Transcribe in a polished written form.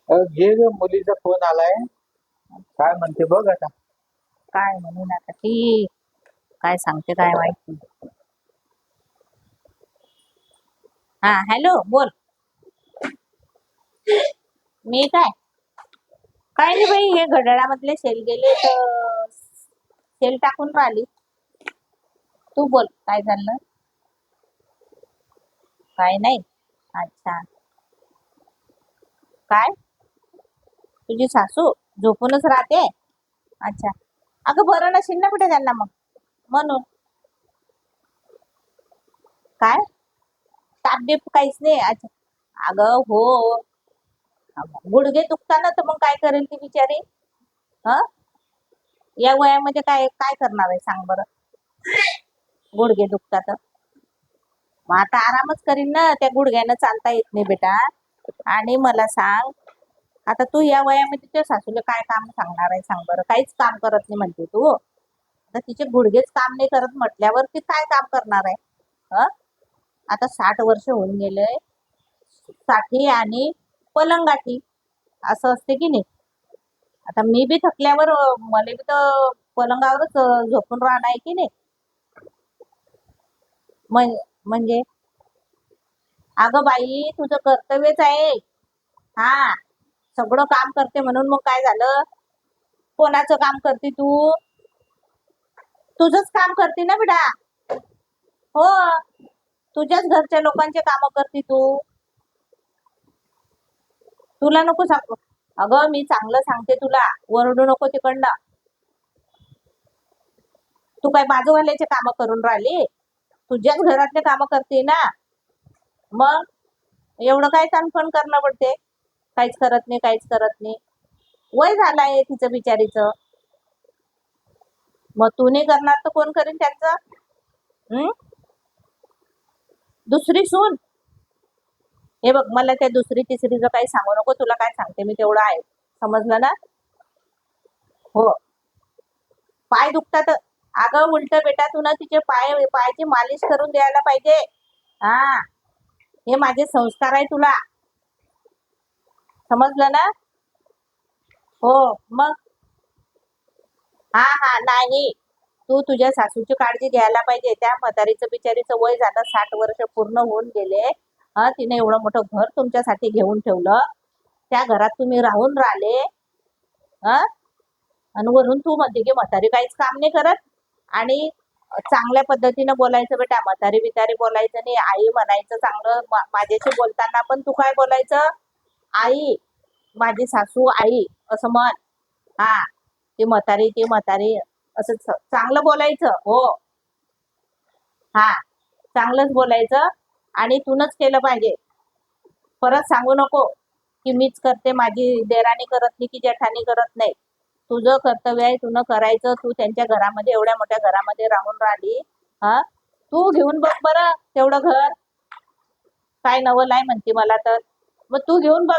घे ग, मुलीचा फोन आलाय. काय म्हणते बघ आता. काय म्हणून आता ती काय सांगते काय माहिती. हा हॅलो बोल. मी काय काय नाही बाई, हे घड्याळामधले सेल गेले तर सेल टाकून राहिली. तू बोल काय झालं. काय नाही. अच्छा. काय तुझी सासू झोपूनच राहते. अच्छा. अगं बरं नशील ना कुठे त्यांना मग म्हणून. काय ताप बीप काहीच नाही. अच्छा. अगं हो. गुडघे दुखताना तर मग काय करेल ती बिचारी. ह या वयामध्ये काय काय करणार आहे सांग बरं. गुडघे दुखतात मग आता आरामच करीन ना. त्या गुडघ्यानं चालता येत नाही बेटा. आणि मला सांग, आता तू या वयामध्ये तुझ्या सासूला काय काम सांगणार आहे सांग बरं. काहीच काम करत नाही म्हणते तू. आता तिचे गुडघेच काम नाही करत म्हटल्यावर ती काय काम करणार आहे. ह आता 60 वर्ष होऊन गेले. साठी आणि पलंगाठी असं असते की नाही. आता मी बी थकल्यावर मला बी तर पलंगावरच झोपून राहणार आहे की नाही. म्हणजे अगं बाई तुझं कर्तव्यच आहे. हा सगळं काम करते म्हणून मग काय झालं. कोणाचं काम करते तू. तुझंच काम करते ना बेटा. हो तुझ्याच घरच्या लोकांचे काम करते तू. तुला नको सांगू. अगं मी चांगलं सांगते तुला. वरडू नको तिकडनं. तू काय बाजूवाल्याचे काम करून राहिली. तुझ्याच घरातले काम करते ना. मग एवढं काय तणफण करणं पडते. काहीच करत नाही काहीच करत नाही. वय झालंय तिचं बिचारीचं. मग तू नाही करणार तर कोण करीन त्यांचं. हं? दुसरी सून. हे बघ मला त्या दुसरी तिसरीचं काही सांगू नको. तुला काय सांगते मी तेवढं आहे. समजलं ना. हो पाय दुखतात. अगं उलट बेटा तू ना तिचे पायाची मालिश करून द्यायला पाहिजे. हा हे माझे संस्कार आहे तुला. समजलं ना. हो मग. हा हा नाही. तू तुझ्या सासूची काळजी घ्यायला पाहिजे. त्या म्हातारीचं बिचारीचं वय झालं. 60 वर्ष पूर्ण होऊन गेले. हा तिने एवढं मोठं घर तुमच्यासाठी घेऊन ठेवलं. त्या घरात तुम्ही राहून राहिले. हा आणि वरून तू म्हणते की म्हातारी काहीच काम नाही करत. आणि चांगल्या पद्धतीनं बोलायचं बेटा. म्हातारी बितारी बोलायचं नाही. आई म्हणायचं चांगलं. माझ्याशी बोलताना पण तू काय बोलायचं. आई माझी सासू आई असं म्हण. हा ती म्हातारी असं चांगलं बोलायचं. हो हा चांगलंच बोलायचं. आणि तूनच केलं पाहिजे. परत सांगू नको की मीच करते माझी देराणी करत नाही की जेठाणी करत नाही. तुझं कर्तव्य आहे. तुनं करायचं. तू त्यांच्या घरामध्ये एवढ्या मोठ्या घरामध्ये राहून राहिली. हा तू घेऊन बघ बरं तेवढं घर. काय नवल आहे म्हणते मला तर. मग तू घेऊन बघ.